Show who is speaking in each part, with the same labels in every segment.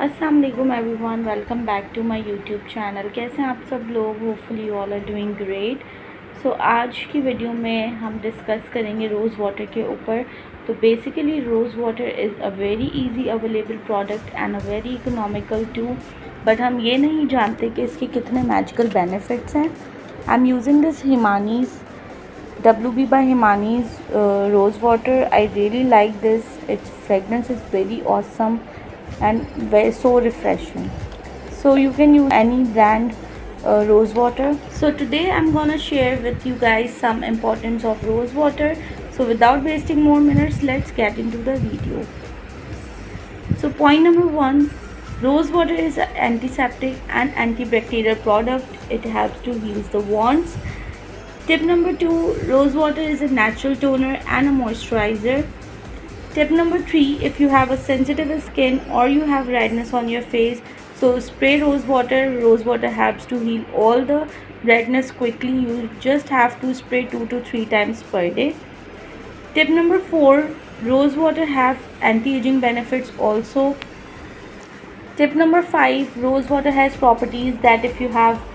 Speaker 1: अस्सलाम वालेकुम everyone, welcome back to my YouTube channel. कैसे हैं आप सब लोग? Hopefully all are doing great. So आज की वीडियो में हम डिस्कस करेंगे रोज़ वाटर के ऊपर। तो basically rose water is a very easy available product and a very economical too, but हम ये नहीं जानते कि इसके कितने मैजिकल बेनिफिट्स हैं। I am using this Himani's WB by Himani's rose water. I really like this. Its fragrance is very awesome and very so refreshing. So you can use any brand rose water. So today I'm gonna share with you guys some importance of rose water. So without wasting more minutes, let's get into the video. So point number one, rose water is an antiseptic and antibacterial product. It helps to heal the wounds. Tip number 2, rose water is a natural toner and a moisturizer. Tip number 3, if you have a sensitive skin or you have redness on your face, so spray rose water. Rose water helps to heal all the redness quickly. You just have to spray 2 to 3 times per day. Tip number 4, rose water have anti-aging benefits also. Tip number 5, rose water has properties that if you have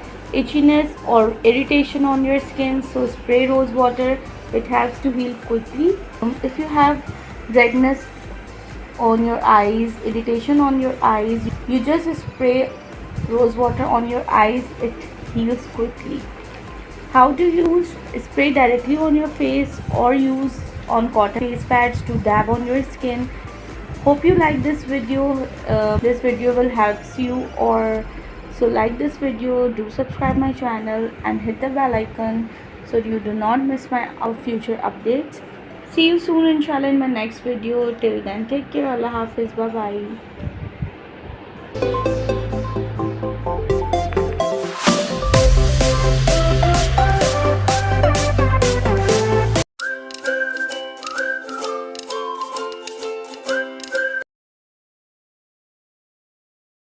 Speaker 1: itchiness or irritation on your skin, so spray rose water. It helps to heal quickly. If you have redness on your eyes, irritation on your eyes, you just spray rose water on your eyes. It heals quickly. How to use? Spray directly on your face or use on cotton face pads to dab on your skin. Hope you like this video. This video will help you, or so like this video, do subscribe my channel and hit the bell icon so you do not miss my future updates. See you soon inshallah in my next video. Till then, take care. Allah Hafiz. Bye bye.